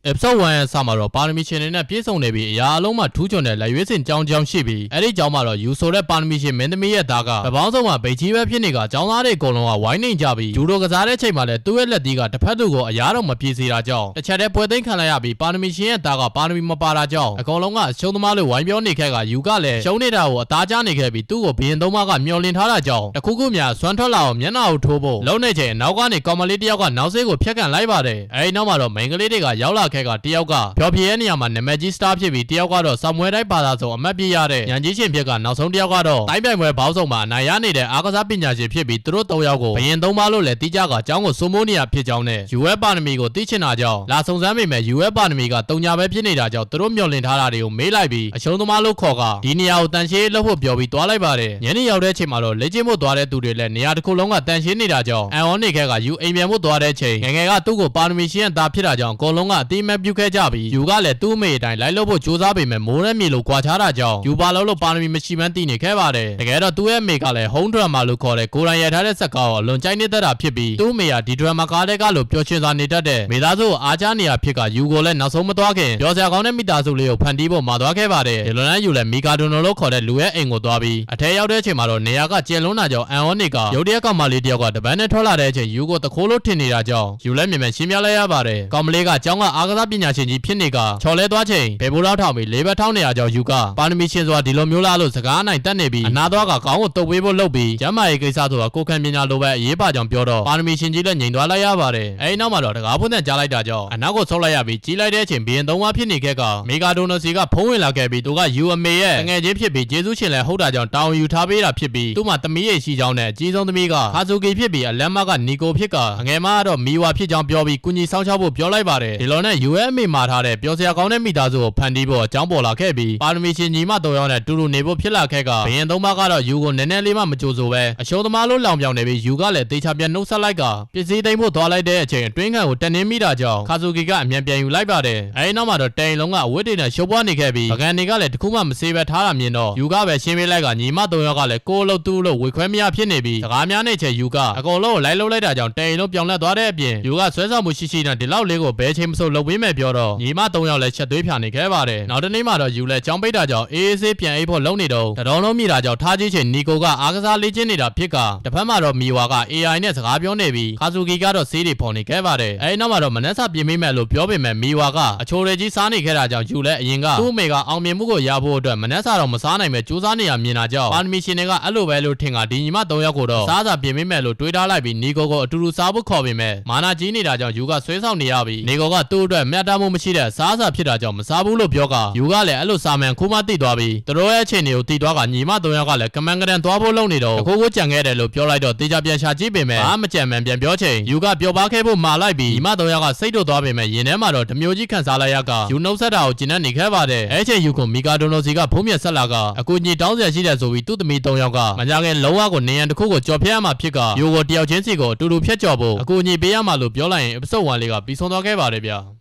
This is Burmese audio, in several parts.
episode 1ရဲ့စမှာတော့ပါရမီရှင်တွေနဲ့ပြည့်စုံနေပြီးအရာအလုံးမှာထူးချွန်တဲ့လက်ရွေးစင်ကြောင်းရှိပြီးအဲ့ဒီကြောင်းမှာတော့ယူဆိုတဲ့ပါရမီရှင်မင်းသမီးရဲ့သားကတပေါင်းစုံမှာဗိတ်ကြီးပဲဖြစ်နေကကျောင်းသားတွေအကုန်လုံးကဝိုင်းနေကြပြီးဂျူဒိုကစားတဲ့ချိန်မှာလည်းသူ့ရဲ့လက်သီးကတစ်ဖက်သူကိုအရာတော့မပြေစေတာကြောင့်တစ်ချက်တည်းပွဲသိမ်းခံလိုက်ရပြီးပါရမီရှင်ရဲ့သားကပါရမီမပါတာကြောင့်အကုန်လုံးကအရှုံးသမားလိုဝိုင်းပြောနေခဲ့ကယူကလည်းရှုံးနေတာကိုအသားကျနေခဲ့ပြီးသူ့ကိုဘရင်သုံးပါးကမျောလင့်ထားတာကြောင့်တခုခုများစွမ်းထွက်လာအောင်မျက်နှာကိုထိုးဖို့လုံးနေချိန်နောက်ကနေကောင်မလေးတယောက်ကနောက်ဆေးကိုဖျက်ကန်လိုက်ပါတယ်အဲဒီနောက်မှာတော့မိန်းကလေးတွေကရောက်လာခဲ့ကတယောက်ကဖျော်ဖြေရဲ့နေရာမှာနာမည်ကြီးစတာဖြစ်ပြီးတယောက်ကတော့ဆောင်းမွဲတိုင်းဘာသာဆုံးအမတ်ပြရတဲ့ညံကြီးရှင်ဖြစ်ကနောက်ဆုံးတယောက်ကတော့တိုင်းပြိုင်ပွဲဘောင်းဆောင်မှာအနိုင်ရနေတဲ့အားကစားပညာရှင်ဖြစ်ပြီးသူတို့၃ယောက်ကိုဘရင်သုံးပါးလို့လည်းတိကျကအကြောင်းကိုစိုးမိုးနေရဖြစ်ကြောင်းနဲ့ UF ပါရမီကိုသိချင်တာကြောင့်လာစုံစမ်းမိမယ် UF ပါရမီကတုံညာပဲဖြစ်နေတာကြောင့်သူတို့မျှော်လင့်ထားတာတွေကိုမေးလိုက်ပြီးအရှုံးသမားလို့ခေါ်ကဒီနေရာကိုတန်ရှင်းလုပ်ဖို့ပြောပြီးသွားလိုက်ပါတယ်ညနေရောက်တဲ့အချိန်မှာတော့လေ့ကျင့်ဖို့သွားတဲ့သူတွေလည်းနေရာတစ်ခုလုံးကတန်ရှင်းနေတာကြောင့်အန်အော်နေခဲက U အိမ်ပြန်ဖို့သွားတဲ့အချိန်ငယ်ငယ်ကသူ့ကိုပါရမီရှင်ရဲ့သားဖြစ်တာကြောင့်အကုန်လုံးကအတိအမဲ့ပြုခဲ့ကြပြီး U ကလည်းသူ့အမေအတိုင်းလိုက်လို့ဖို့ကြိုးစားပေမဲ့မိုးနဲ့မြေလိုကွာခြားတာကြောင့် U ပါလို့ပါရမီမရှိမှန်းသိနေခဲ့ပါတယ်တကယ်တော့သူ့ရဲ့အမေကလည်း home drama လို့ခေါ်တဲ့ကိုယ်တိုင်ရထားတဲ့ဇာတ်ကားကိုအလွန်ကြိုက်နေတတ်တာဖြစ်ပြီးသူ့အမေကဒီ drama ကားတဲ့ကလို့ပျော်ရွှင်စွာနေတတ်တဲ့မိသားစုကိုအားချနေရဖြစ်က U ကိုလည်းနောက်ဆုံးမသွားခင်ပျော်စရာကောင်းတဲ့မိသားစုလေးကိုဖန်တီးဖို့မှာသွားခဲ့ပါတယ်ဒီလိုနဲ့ U လည်းမီကာဒိုနိုလို့ခေါ်တဲ့လူရဲ့အိမ်ကိုသွားပြီးအထဲရောက်တဲ့အချိန်မှာတော့နေရာကကျယ်လွန်းတာကြောင့်အန်အော်နေကရုတ်တရက်ကောင်မလေးတယောက်ကတပန်းနဲ့ထွက်လာတဲ့အချိန် U ကိုတခိုးလို့ထင်နေတာကြောင့် U လည်းမြင်မြန်ရှင်းပြလိုက်ရပါတယ်ကောင်မလေးကကျောင်းကအားကစားပညာရှင်ကြီးဖြစ်နေကချော်လဲသွားချိန်ဘယ်ဘိုးလောက်ထောင်ပြီးလေးဘက်ထောင်းနေရကြောင်း U ကပါရမီရှင်ဆိုတာဒီလိုမျိုးလားလို့စကားနိုင်တတ်နေပြီးအနာသွားကကောင်းကိုတုပ်ပေးဖို့လုပ်ပြီးကျမ်းမာရေးကိစ္စဆိုတာကိုခံပညာလိုပဲအရေးပါကြောင်းပြောတော့ပါရမီရှင်ကြီးလည်းငြိမ်သွားလိုက်ရပါတယ်အဲဒီနောက်မှာတော့တကားဖွင့်တဲ့ကြားလိုက်တာကြောင့်အနောက်ကိုဆုတ်လိုက်ရပြီးကြီးလိုက်တဲ့အချိန်ဘီရင်သုံးပါးဖြစ်နေခဲ့ကမီဂါဒိုနိုစီကဖုံးဝင်လာခဲ့ပြီးသူက U အမေရဲ့ငယ်ချင်းဖြစ်ပြီးဂျေဇုရှင်လည်းဟုတ်တာကြောင့်တောင်းယူထားပေးတာဖြစ်ပြီးသူ့မှာသမီးရဲ့ရှိကြောင်းနဲ့အကြီးဆုံးသမီးကခါဇူကီဖြစ်ပြီးအလန်မကနီကိုဖြစ်ကအငယ်မကတော့မီဝါဖြစ်ကြောင်းပြောပြီးကုညီဆောင်ချောက်ဖို့ပြောလိုက်ပါတယ်ဒီလိုနဲ့ U ရဲ့အမေမှာထားတဲ့ပျော်စရာကောင်းတဲ့မိသားစုကိုဖန်တီးဖို့အကြောင်းပေါ်လာခဲ့ပြီးပါရမီရှင်ညီမ၃ယောက်နဲ့တူတူနေဖို့ဖြစ်လာခဲ့ကဘရင်သုံးပါးကတော့ U ကိုနည်းနည်းလေးမှမကြိုဆိုပဲအရှုံးသမားလို့လောင်ပြောင်နေပြီး U ကလည်းတေချာပြန်နှုတ်ဆက်လိုက်ကပစ္စည်းသိမ်းဖို့သွားလိုက်တဲ့အချိန်အတွင်းခံကိုတက်နှင်းမိတာကြောင့်ခါဇူကီကအမြန်ပြန်ယူလိုက်ပါတယ်အဲဒီနောက်မှာတော့တိုင်လုံးကအဝတ်တွေနဲ့ရှုပ်ပွားနေခဲ့ပြီးပကံတွေကလည်းတခုမှမစေးပဲထားတာမြင်တော့ U ကပဲရှင်းပေးလိုက်ကညီမ၃ယောက်ကလည်းကိုယ်လို့သူ့လို့ဝေခွဲမရဖြစ်နေပြီးစကားများနေချေ U ကအကုန်လုံးကိုလိုက်လုပ်လိုက်တာကြောင့်တိုင်လုံးပြောင်းလဲသွားတဲ့အပြင် U ကဆွဲဆောင်မှုရှိနဲ့ဒီလောက်လေးကိုဘယ်ချိန်မဆိုလုပ်ပေးမယ်ပြောတော့ညီမ၃ယောက်လည်းချက်သွေးဖြာနေခဲ့ပါတယ်နောက်တနေ့မှာတော့ U လည်းကြောင်းပိတ်တာကြောင့်အေးအေးဆေးပြန်အိပ်ဖို့လုပ်နေတော့တတော်လုံးမိတာကြောင့်ထားကြီးချိန်နီကိုကအားကစားလေ့ကျင့်နေတာဖြစ်ကတစ်ဖက်မှာတော့မီဝါက AI နဲ့စကားပြောနေပြီးခါဇူကီကတော့ဆေးတွေဖော်နေခဲ့ပါတယ်အဲဒီနောက်မှာတော့မနက်စာပြင်မိမယ်လို့ပြောပေမဲ့မီဝါကအချိုရကြီးစားနေခဲ့တာကြောင့် U လည်းအရင်ကသူ့အမေကအောင်မြင်မှုကိုရဖို့အတွက်မနက်စာတော့မစားနိုင်ပဲကြိုးစားနေရမြင်တာကြောင့်ပါရမီရှင်တွေကအဲ့လိုပဲလို့ထင်ကဒီညီမ၃ယောက်ကိုတော့စားစာပြင်မိမယ်လို့တွေးထားလိုက်ပြီးနီကိုကိုအတူတူစားဖို့ခေါ်ပေမဲ့မာနာကြီးနေတာကြောင့် U ကဆွဲဆောင်နေရပြီးနီကိုကသူ့အတွက်မျှတမှုမရှိတဲ့စားစာဖြစ်တာကြောင့်မစားဘူးလို့ပြောက U ကလည်းအဲ့လိုစာမှန်ခိုးမသိသွားပြီးသူတို့ရဲ့အခြေအနေကိုသိသွားကညီမ၃ယောက်ကလည်းကမန်ကရန်သွားဖို့လုပ်နေတော့တခိုးကိုကြံခဲ့တယ်လို့ပြောလိုက်တော့တေချာပြန်ရှာကြည့်ပေမဲ့မကြံမှန်ပြန်ပြောချိန် U ကပျော်ပါခဲ့ဖို့မှာလိုက်ပြီးညီမ၃ယောက်ကစိတ်တို့သွားပေမဲ့ရင်ထဲမှာတော့ဓမျိုးကြီးခံစားလိုက်ရက U နှုတ်ဆက်တာကိုကျင်နေခဲ့ပါတယ်အဲ့ချိန် U ကိုမီကာဒိုနိုစီကဖုံးမြက်ဆက်လာကအကူကြီးတောင်းစရာရှိတယ်ဆိုပြီးသူ့သမီး၃ယောက်ကမကြခင်လုံးဝကိုနေရန်တစ်ခုကိုကြော်ဖျက်ရမှာဖြစ်က U ကိုတယောက်ချင်းစီကိုအတူတူဖျက်ကြော်ဖို့အကူကြီးပေးရမှာလို့ပြောလိုက်ရင် episode 1လေးကပြီးဆုံးသွားခဲ့ပါတယ်ဗျာ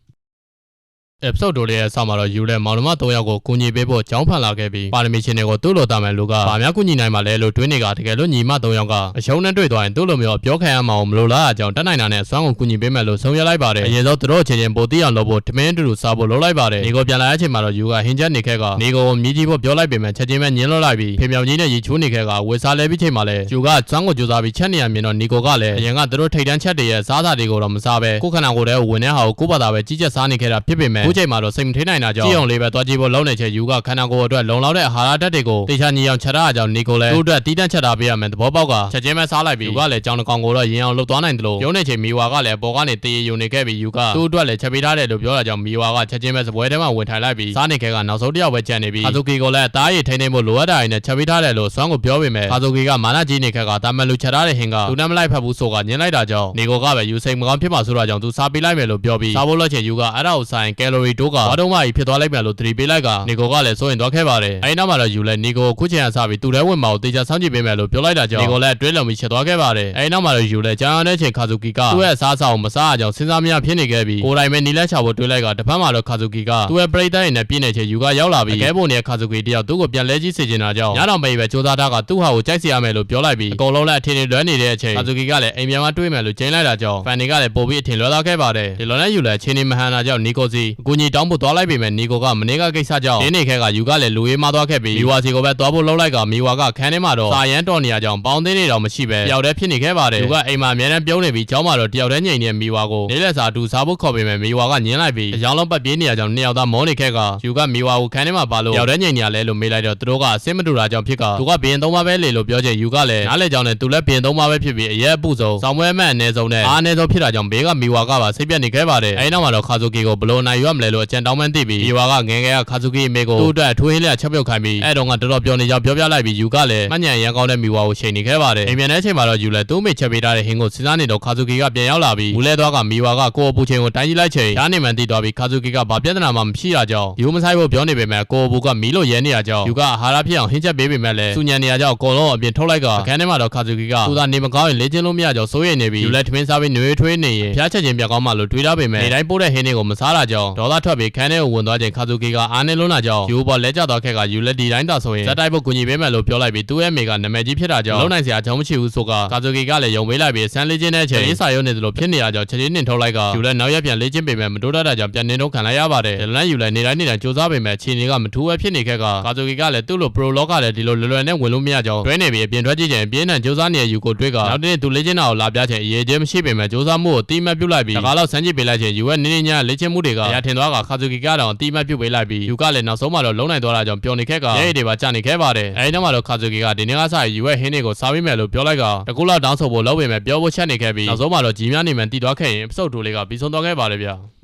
episode တို့လေးရဲ့ဆောင်းမှာတော့ U လည်းမောင်နှမ၃ယောက်ကိုကူညီပေးဖို့ကြောင်းဖန်လာခဲ့ပြီးပါရမီရှင်တွေကိုသူ့လိုတာမယ်လူကဗာများကူညီနိုင်မှာလဲလို့တွေးနေကတကယ်လို့ညီမ၃ယောက်ကအရှုံးနဲ့တွေ့သွားရင်သူ့လိုမျိုးပြောခံရမှာမလို့လားအကြောင်းတက်နိုင်တာနဲ့အစွမ်းကိုကူညီပေးမယ်လို့ဆုံးဖြတ်လိုက်ပါတယ်အရင်ဆုံးသူတို့ချင်းချင်းပိုသိအောင်လုပ်ဖို့ထမင်းတူတူစားဖို့လုပ်လိုက်ပါတယ်နေကိုပြန်လာတဲ့အချိန်မှာတော့ U ကဟင်းချက်နေခဲ့ကနေကိုမြည်ကြည့်ဖို့ပြောလိုက်ပေမဲ့ချက်ချင်းပဲညင်းလွတ်လိုက်ပြီးဖေမြောင်ကြီးနဲ့ရီချိုးနေခဲ့ကဝေစားလဲပြီးချိန်မှာလဲ U ကစွမ်းကိုကြိုးစားပြီးချက်နေရမြင်တော့နေကိုကလည်းအရင်ကသူတို့ထိတ်တန်းချက်တွေရဲ့စားစာတွေကိုတော့မစားပဲကိုခန္ဓာကိုယ်ထဲကိုဝင်တဲ့ဟာကိုကိုဘာသာပဲကြီးကျက်စားနေခဲ့တာဖြစ်ပေမဲ့အခုချိန်မှာတော့စိတ်မထိနိုင်တာကြောင့်ကြည့်အောင်လေးပဲသွားကြည့်ဖို့လုံးနေချေ U ကခန္ဓာကိုယ်အတွက်လုံလောက်တဲ့အာဟာရဓာတ်တွေကိုတေချာညီအောင်ချက်ထားတာကြောင့်နေကိုလည်းသူ့အတွက်တီးတန့်ချက်ထားပေးရမယ်သဘောပေါက်ကချက်ချင်းပဲစားလိုက်ပြီး U ကလည်းကြောင်တကောင်ကိုတော့ရင်အောင်လှုပ်သွားနိုင်တယ်လို့ရုံးနေချေမီဝါကလည်းပေါ်ကနေတေးယုံနေခဲ့ပြီး U ကသူ့အတွက်လည်းချက်ပေးထားတယ်လို့ပြောတာကြောင့်မီဝါကချက်ချင်းပဲစပွဲထဲမှာဝင်ထိုင်လိုက်ပြီးစားနေခဲ့ကနောက်ဆုံးတစ်ယောက်ပဲကြံနေပြီးခါဇူကီကိုလည်းအသားရည်ထိန်းသိမ်းဖို့လိုအပ်တာတွေနဲ့ချက်ပေးထားတယ်လို့စွမ်းကိုပြောပေမဲ့ခါဇူကီကမာနကြီးနေခဲ့ကတာမန်လူချက်ထားတဲ့ဟင်ကသူနဲ့မလိုက်ဖက်ဘူးဆိုကညှင်းလိုက်တာကြောင့်နေကိုကပဲ U စိတ်မကောင်းဖြစ်မှာဆိုတာကြောင့်သူစားပေးလိုက်မယ်လို့ပြောပြီးစားဖို့လို့ချေ U ကအဲ့ဒါကိုဆိုင်ကဲလို လိုရီတိုးကဘာတော့မှဖြစ်သွားလိုက်ပြန်လို့သတိပေးလိုက်ကနီကိုကလည်းစိုးရင်သွားခဲ့ပါတယ်အဲဒီနောက်မှာတော့ယူလဲနီကိုခုချိန်ကစပြီးသူ့ထဲဝင်မှာကိုတေချာစောင့်ကြည့်ပေးမယ်လို့ပြောလိုက်တာကြောင့်နီကိုလည်းအတွင်းလုံပြီးချက်သွားခဲ့ပါတယ်အဲဒီနောက်မှာတော့ယူလဲကြာရတဲ့ချိန်ခါဇူကီကသူ့ရဲ့အစားအစာကိုမစားအောင်စဉ်းစားမရဖြစ်နေခဲ့ပြီးကိုယ်တိုင်ပဲနီလက်ချဖို့တွေးလိုက်ကတစ်ဖက်မှာတော့ခါဇူကီကသူ့ရဲ့ပရိသတ်တွေနဲ့ပြည့်နေချိန်ယူကရောက်လာပြီးအကဲပုံနဲ့ခါဇူကီတယောက်သူ့ကိုပြန်လဲကြည့်စေချင်တာကြောင့်ညတော်ပိပဲစူးစမ်းတာကသူ့ဟာကိုကြိုက်စီရမယ်လို့ပြောလိုက်ပြီးအကုန်လုံးလည်းအထင်တွေလွဲနေတဲ့အချိန်ခါဇူကီကလည်းအိမ်ပြန်မှတွေးမယ်လို့ချိန်လိုက်တာကြောင့်ဖန်တွေကလည်းပို့ပြီးအထင်လွဲသွားခဲ့ပါတယ်ဒီလိုနဲ့ယူလဲချင်းနေမဟန်တာကြောင့်နီကိုစီအကူကြီးတောင်းဖို့သွားလိုက်ပေမဲ့နီကိုကမနေ့ကကိစ္စကြောင့်နေခဲကယူကလည်းလူရေးမသွားခဲ့ပြီးမီဝါစီကိုပဲသွားဖို့လုပ်လိုက်ကမီဝါကခန်းထဲမှာတော့စာရန်တော်နေရကြောင်းပေါင်းသေးနေတော့မရှိပဲတယောက်တည်းဖြစ်နေခဲ့ပါတယ်ယူကအိမ်မှာအများနဲ့ပြုံးနေပြီးကျောင်းမှာတော့တယောက်တည်းငြိမ်နေမီဝါကိုနေလက်စာအတူစားဖို့ခေါ်ပေမဲ့မီဝါကညင်းလိုက်ပြီးအကြောင်းလုံးပတ်ပြေးနေရကြောင်းနှစ်ယောက်သားမောနေခဲ့ကယူကမီဝါကိုခန်းထဲမှာပါလို့တယောက်တည်းငြိမ်နေရလဲလို့မေးလိုက်တော့သူတို့ကအဆင်မတူတာကြောင့်ဖြစ်ကသူကဘင်းသုံးပါပဲလေလို့ပြောချင်ယူကလည်းနားလေကြောင်းနဲ့သူလည်းဘင်းသုံးပါပဲဖြစ်ပြီးအရက်အပူဆုံးဆောင်းပွဲမဲ့အနည်းဆုံးနဲ့အားအနည်းဆုံးဖြစ်တာကြောင့်ဘေးကမီဝါကပါစိတ်ပြတ်နေခဲ့ပါတယ်အဲဒီနောက်မှာတော့ခါဇူကီကိုဘလို့နိုင်ရွက်မလဲလို့အကြံတောင်းမှန်းသိပြီးမီဝါကငယ်ငယ်ကခါဇူကီအမေကိုသူ့အတွက်ထွေးလျက်ချက်ပြုတ်ခိုင်းပြီးအဲ့တော့ကတော်တော်ပြောနေကြောင်းပြောပြလိုက်ပြီးယူကလည်းမှညံရန်ကောင်းတဲ့မီဝါကိုချိန်နေခဲ့ပါတယ်အိမ်ပြန်တဲ့အချိန်မှာတော့ယူလည်းသူ့မိချက်ပေးထားတဲ့ဟင်းကိုစဉ်းစားနေတော့ခါဇူကီကပြန်ရောက်လာပြီးမူလဲသွားကမီဝါကကိုအပူချိန်ကိုတိုင်းကြည့်လိုက်ချိန်ရှားနေမှန်သိသွားပြီးခါဇူကီကဘာပြဿနာမှမရှိတာကြောင့်ယူမဆိုင်ဖို့ပြောနေပေမဲ့ကိုအပူကမီလို့ရဲနေရကြောင်းယူကအာဟာရဖြစ်အောင်ဟင်းချက်ပေးပေမဲ့လည်းစူညံနေရကြောင်းအကုန်လုံးအပြင်ထုတ်လိုက်ကအခန်းထဲမှာတော့ခါဇူကီကသူသာနေမကောင်းရင်လေ့ကျင့်လို့မရကြောင်းစိုးရိမ်နေပြီးယူလည်းထမင်းစားပြီးနှွေးထွေးနေရင်ဖျားချက်ချင်းပြကောင်းမှလို့တွေးထားပေမဲ့နေတိုင်းပို့တဲ့ဟင်းတွေကိုမစားတာကြောင့်ဒေါသထွက်ပြီးခန်းထဲကိုဝင်သွားချိန်ခါဇူကီကအားနေလွန်းတာကြောင့်ယူပေါ်လဲကျသွားခဲ့ကယူလည်းဒီတိုင်းသာဆိုရင်ဇက်တိုက်ဖို့ကူညီပေးမယ်လို့ပြောလိုက်ပြီးသူ့ရဲ့မိကနာမည်ကြီးဖြစ်တာကြောင့်လုံနိုင်စရာအကြောင်းမရှိဘူးဆိုကခါဇူကီကလည်းယုံပေးလိုက်ပြီးဆန်းလေးချင်းတဲ့အချိန်စာရုံးနေသလိုဖြစ်နေရကြောင်းချက်ချင်းနှင်ထုတ်လိုက်ကယူလည်းနောက်ရက်ပြန်လေ့ကျင့်ပေမဲ့မတိုးတတ်တာကြောင့်ပြန်နှင်ထုတ်ခံလိုက်ရပါတယ်ဒီလိုနဲ့ယူလည်းနေတိုင်းစူးစမ်းပေမဲ့ခြေနေကမထူးပဲဖြစ်နေခဲ့ကခါဇူကီကလည်းသူ့လိုပရိုလောကလည်းဒီလိုလွယ်လွယ်နဲ့ဝင်လို့မရကြောင်းတွဲနေပြီးအပြင်ထွက်ကြည့်ချိန်ပြင်းထန်စူးစမ်းနေတဲ့ယူကိုတွေးကနောက်တနေ့သူလေ့ကျင့်တာကိုလာပြချိန်အရေးကြီးမရှိပေမဲ့စူးစမ်းမှုကိုတီးမှတ်ပြုတ်လိုက်ပြီးတကားလောက်ဆန်းကြည့်ပေးလိုက်ချိန်ယူရဲ့နင်းနေညလေ့ကျင့်မှုတွေကအရာထင်သွားကခါဇူကီကတော့တီးမှတ်ပြုတ်ပေးလိုက်ပြီးယူကလည်းနောက်ဆုံးမှတော့လုံးနိုင်သွားတာကြောင့်ပျော်နေခဲ့ကရဲတွေပါကြာနေခဲ့ပါတယ်အဲဒီနောက်မှာတော့ခါဇူကီကဒီနေ့ကစားယူရဲ့ဟင်းတွေကိုစားပေးမယ်လို့ပြောလိုက်ကတကူလောက်တောင်းဆိုဖို့လုပ်ပေမဲ့ပြောဖို့ချက်နေခဲ့ပြီးနောက်ဆုံးမှာတော့ကြီးများနေမှန်တီးသွားခဲ့ရင်အပစုပ်တူလေးကပြီးဆုံးသွားခဲ့ပါတယ်ဗျာ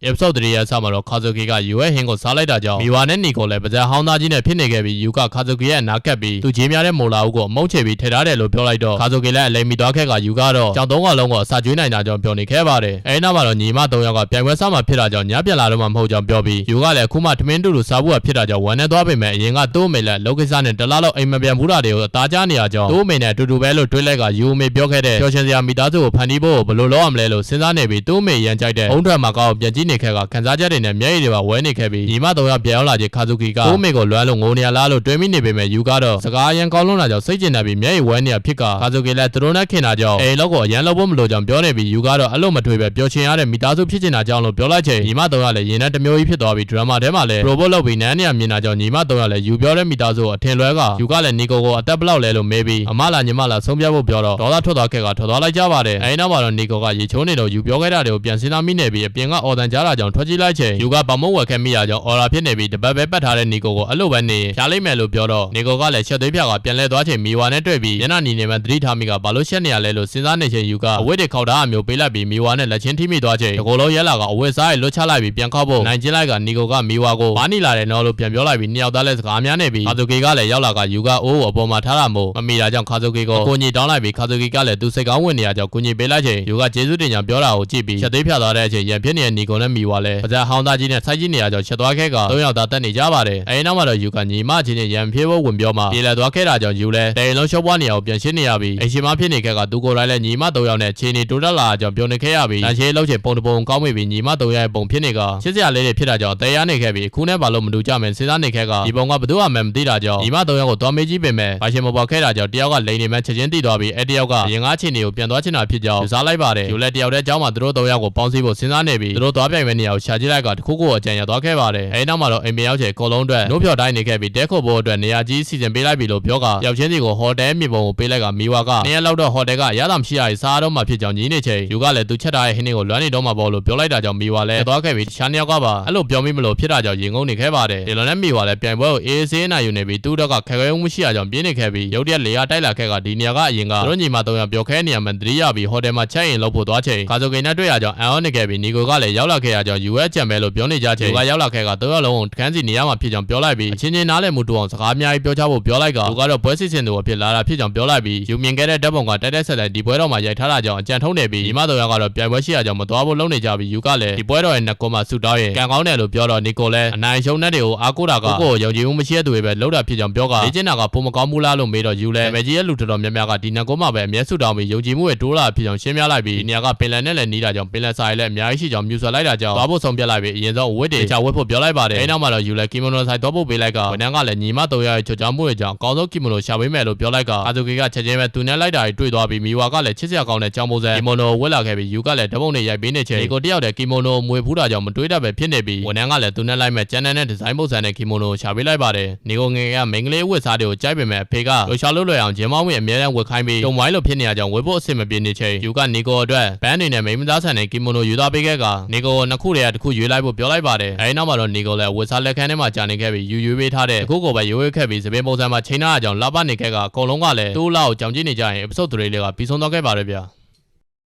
episode 3ရဲ့အစမှာတော့ခါဇူကီကယူရဲ့ဟင်းကိုစားလိုက်တာကြောင့်မီဝါနဲ့နီကိုလည်းပါဇက်ဟောင်းသားကြီးနဲ့ဖြစ်နေခဲ့ပြီးယူကခါဇူကီရဲ့နားကပ်ပြီးသူကြီးများတဲ့မိုလာဦးကိုအမုန်းချေပြီးထည့်ထားတယ်လို့ပြောလိုက်တော့ခါဇူကီလည်းအလိမ်မိသွားခဲ့ကယူကတော့ကြောင်သုံးကလုံးကိုအစာကျွေးနိုင်တာကြောင့်ပြောနေခဲ့ပါတယ်အဲဒီနောက်မှာတော့ညီမ3ယောက်ကပြိုင်ပွဲစားမှာဖြစ်တာကြောင့်ညပြန်လာတော့မှမဟုတ်ကြောင်းပြောပြီးယူကလည်းအခုမှထမင်းတူတူစားဖို့ဖြစ်တာကြောင့်ဝမ်းနဲ့သွားပေမဲ့အရင်ကသူ့အမေလည်းလောကိစ္စနဲ့တလားလောက်အိမ်မပြန်ဘူးတာတွေကိုအသားကြားနေရကြောင်းသူ့အမေနဲ့အတူတူပဲလို့တွေးလိုက်ကယူအမေပြောခဲ့တဲ့ပျော်ရွှင်စရာမိသားစုကိုဖန်တီးဖို့ဘယ်လိုလုပ်ရမလဲလို့စဉ်းစားနေပြီးသူ့အမေရန်ကြိုက်တဲ့ဘုံထွက်မှာကောက်ပြန်ကြည့်နေခဲ့ကခန်းစားချက်တွေနဲ့မျက်ရည်တွေပါဝဲနေခဲ့ပြီးညီမ3ယောက်ပြန်ရောက်လာချိန်ခါဇူကီကသူ့အမေကိုလွမ်းလို့ငိုနေရလားလို့တွေးမိနေပေမဲ့ယူကတော့စကားအရင်ကောင်းလုံးတာကြောင့်စိတ်ကျဉ်နေပြီးမျက်ရည်ဝဲနေရဖြစ်ကခါဇူကီလည်းသူတို့နဲ့ခင်တာကြောင့်အိမ်လောက်ကိုအရန်လောက်ဖို့မလိုကြောင်းပြောနေပြီးယူကတော့အလို့မထွေပဲပျော်ချင်ရတဲ့မိသားစုဖြစ်ချင်တာကြောင့်လို့ပြောလိုက်ချိန်ညီမ3ယောက်လည်းရင်နဲ့တမျိုးကြီးဖြစ်သွားပြီးဒရမာထဲမှာလည်း robot လုပ်ပြီးနန်းနေရမြင်တာကြောင့်ညီမ3ယောက်လည်းယူပြောတဲ့မိသားစုကိုအထင်လွဲကယူကလည်းနီကိုကိုအသက်ဘလောက်လဲလို့မေးပြီးအမလာညီမလာဆုံးပြဖို့ပြောတော့ဒေါသထွက်သွားခဲ့ကထွက်သွားလိုက်ကြပါတယ်အဲဒီနောက်မှာတော့နီကိုကရေချိုးနေတော့ယူပြောခဲ့တာတွေကိုပြန်စဉ်းစားမိနေပြီးအပြင်ကအော်တန်ကြားတာကြောင့်ထွက်ကြည့်လိုက်ချိန်ယူကဗမုတ်ဝက်ခဲ့မိရကြောင်းအော်ရာဖြစ်နေပြီးတပတ်ပဲပတ်ထားတဲ့နီကိုကိုအဲ့လိုပဲနေဖြားလိုက်မယ်လို့ပြောတော့နီကိုကလည်းချက်သွေးပြကပြန်လဲသွားချိန်မီဝါနဲ့တွေ့ပြီးညနာနီနေမှသတိထားမိကဘာလို့ရှက်နေရလဲလို့စဉ်းစားနေချိန်ယူကအဝတ်တွေခောက်ထားအမျိုးပေးလိုက်ပြီးမီဝါနဲ့လက်ချင်းထိမိသွားချိန်ဒီကိုလုံးရဲလာကအဝတ်စားရဲ့လွတ်ချလိုက်ပြီးပြန်ခောက်ဖို့နိုင်ကျင်းလိုက်ကနီကိုကမီဝါကိုမာနီလာတယ်နော်လို့ပြန်ပြောလိုက်ပြီးနှစ်ယောက်သားလဲစကားများနေပြီးခါဇူကီကလည်းရောက်လာကယူကအိုးအပေါ်မှာထားတာမို့မမီတာကြောင့်ခါဇူကီကိုကိုညီတောင်းလိုက်ပြီးခါဇူကီကလည်းသူစိတ်ကောင်းဝင်နေရကြောင်းကိုညီပေးလိုက်ချိန်ယူကကျေးဇူးတင်ကြောင်းပြောတာကိုကြည့်ပြီးချက်သွေးဖြာသွားတဲ့အချိန်ရန်ဖြစ်နေတဲ့နီကိုနဲ့မီဝါလည်းပါဇက်ဟောင်းသားကြီးနဲ့ဆိုက်ကြီးနေရကြောင်းချက်သွားခဲ့က3ယောက်သားတက်နေကြပါတယ်အဲဒီနောက်မှာတော့ယူကညီမချင်းနဲ့ရန်ပြေဖို့ဝင်ပြောမှပြေလည်သွားခဲ့တာကြောင့်ယူလဲတိုင်လုံးရှုပ်ပွားနေရကိုပြန်ရှင်းနေရပြီးအရှင်မဖြစ်နေခဲ့ကသူကိုယ်တိုင်လည်းညီမ3ယောက်နဲ့ချင်းနေတိုးတက်လာကြောင်းပြောနေခဲ့ရပြီးတန်ချေးလောက်ချေပုံတပုံကောင်းမိပြီးညီမ3ယောက်ရဲ့ပုံဖြစ်နေကချစ်စရာလေးတွေဖြစ်တာကြောင့်တရားနေခဲ့ပြီးခုနဲ့ဘာလို့မတူကြမယ်စဉ်းစားနေခဲ့ကဒီပုံကဘသူမှမသိတာကြောင့်ညီမ3ယောက်ကိုသွားမေးကြည့်ပေမဲ့ဘာရှင်မပေါ်ခဲ့တာကြောင့်တယောက်ကလိန်နေမှချက်ချင်းတည်သွားပြီးအဲ့တယောက်ကရင်ကားချင်းတွေကိုပြန်သွားချင်တာဖြစ်ကြောင်းယူစားလိုက်ပါတယ်ယူလဲတယောက်တည်းအကြောင်းမှာသူတို့3ယောက်ကိုပေါင်းစည်းဖို့စဉ်းစားနေပြီးသူတို့သွားပြိုင်မဲ့နေရာကိုရှာကြည့်လိုက်ကတခုခုအကြံရသွားခဲ့ပါတယ်အဲဒီနောက်မှာတော့အိမ်ပြန်ရောက်ချိန်အကုန်လုံးအတွက်နှုတ်ဖြော်တိုင်းနေခဲ့ပြီးတဲခုတ်ဖို့အတွက်နေရာကြီးစီစဉ်ပေးလိုက်ပြီလို့ပြောကပျောက်ချင်းစီကိုဟိုတယ်မြေပုံကိုပေးလိုက်ကမီဝါကနေရာလောက်တော့ဟိုတယ်ကရတာမရှိရစားတော့မှဖြစ်ကြောင်းညီးနေချိန်ယူကလည်းသူချက်ထားတဲ့ဟင်းတွေကိုလွမ်းနေတော့မှပေါ့လို့ပြောလိုက်တာကြောင့်မီဝါလည်းသွားခဲ့ပြီးတခြားနှစ်ယောက်ကပါအဲ့လိုပြောမိမလို့ဖြစ်တာကြောင့်ရင်ငုံနေခဲ့ပါတယ်ဒီလိုနဲ့မီဝါလည်းပြိုင်ပွဲကိုအေးဆေးနိုင်ယူနေပြီးသူ့တော့ကခဲခဲုံမရှိရကြောင်းပြင်းနေခဲ့ပြီးရုတ်တရက်လေယာတိုက်လာခဲ့ကဒီနေရာကအရင်ကတို့ညီမ3ယောက်ပျော်ခဲနေရမှတတိယပြီးဟိုတယ်မှာချက်ရင်လောက်ဖို့သွားချိန်ခါဇိုကိနဲ့တွေ့ရကြောင်းအန်အောနေခဲ့ပြီးနီကိုကလည်းရောက်လာခဲ့ ခဲ့ရကြောင်း US ကြံမဲလို့ပြောနေကြချိန် ယူကရောက်လာခဲ့က3ရက်လုံးကိုခန်းစီနေရမှာဖြစ်ကြောင်းပြောလိုက်ပြီးအချင်းချင်းနားလည်မှုတူအောင်စကားအများကြီးပြောချဖို့ပြောလိုက်ကလူကတော့ပွဲစီစဉ်သူအဖြစ်လာတာဖြစ်ကြောင်းပြောလိုက်ပြီးယူမြင်ခဲ့တဲ့ဓာတ်ပုံကတိုက်တိုက်ဆက်ဆက်ဒီပွဲတော်မှာရိုက်ထားတာကြောင့်အကြံထုံးနေပြီးဒီမှ3ရက်ကတော့ပြိုင်ပွဲရှိရကြောင်းမသွားဖို့လုပ်နေကြပြီးယူကလည်းဒီပွဲတော်ရဲ့နှစ်ကွန်းမှာဆူတောင်းရင်ကံကောင်းတယ်လို့ပြောတော့နီကိုလည်းအနိုင်ရှုံးတဲ့တွေကိုအားကိုးတာကကိုယုံကြည်မှုမရှိတဲ့သူတွေပဲလှုပ်တာဖြစ်ကြောင်းပြောကလေ့ကျင့်တာကပုံမကောင်းဘူးလားလို့မေးတော့ယူလည်းမဲကြီးရဲ့လူတော်တော်များများကဒီနှစ်ကွန်းမှာပဲအမျက်ဆူတောင်းပြီးယုံကြည်မှုရဲ့တိုးလာဖြစ်ကြောင်းရှင်းပြလိုက်ပြီးဒီနေရာကပင်လယ်နဲ့လည်းနီးတာကြောင့်ပင်လယ်စာရည်လည်းအများကြီးရှိကြောင်းမြူဆွဲလိုက်တာကြောင့်သွားဖို့ဆုံးဖြတ်လိုက်ပြီးအရင်ဆုံးအဝတ်တွေချဝတ်ဖို့ပြောလိုက်ပါတယ်အဲနောက်မှာတော့ယူလည်းကီမိုနိုဆိုင်သွားဖို့ပေးလိုက်ကဝန်ထမ်းကလည်းညီမ3ရဲ့ချွတ်ချောင်းမှုတွေကြောင့်အကောင်းဆုံးကီမိုနိုရှာပေးမယ်လို့ပြောလိုက်ကအာဇူကီကချက်ချင်းပဲသူနဲ့လိုက်တာတွေတွေ့သွားပြီးမီဝါကလည်းချစ်စရာကောင်းတဲ့ကြောင်ပုံစံကီမိုနိုဝတ်လာခဲ့ပြီးယူကလည်းဓာတ်ပုံတွေရိုက်ပေးနေချိန်ကိုတယောက်တည်းကီမိုနိုမွေဖူးတာကြောင့်မတွေးတတ်ပဲဖြစ်နေပြီးဝန်ထမ်းကလည်းသူနဲ့လိုက်မဲ့ကျန်တဲ့ဒီဇိုင်းပုံစံနဲ့ကီမိုနိုရှာပေးလိုက်ပါတယ်နီကိုငယ်ကမိန်းကလေးဝတ်စားတွေကိုကြိုက်ပေမဲ့အဖေကလှရှာလို့လွယ်အောင်ဂျင်းမောင်းဝင်အများအားဝတ်ခိုင်းပြီးတုံဝိုင်းလို့ဖြစ်နေရကြောင်းဝတ်ဖို့အဆင်မပြေနေချိန်ယူကနီကိုအတွက်ဘန်းတွေနဲ့မိန်းမသားဆန်တဲ့ကီမိုနိုယူသားပေးခဲ့ကနီကိုနှစ်ခုတည်းကတစ်ခုရွေးလိုက်ဖို့ပြောလိုက်ပါတယ်အဲဒီနောက်မှာတော့နီကိုလည်းဝတ်စားလက်ခန်းထဲမှာကြာနေခဲ့ပြီးယူပေးထားတဲ့အခုကိုပဲရွေးခဲ့ပြီးစပင်းပုံစံမှာချိန်ထားရကြောင်းလှပနေခဲ့ကအကုန်လုံးကလည်းတိုးလောက်ကြောင်ကြည့်နေကြရင် episode 3လေးကပြီးဆုံးသွားခဲ့ပါတယ်ဗျာ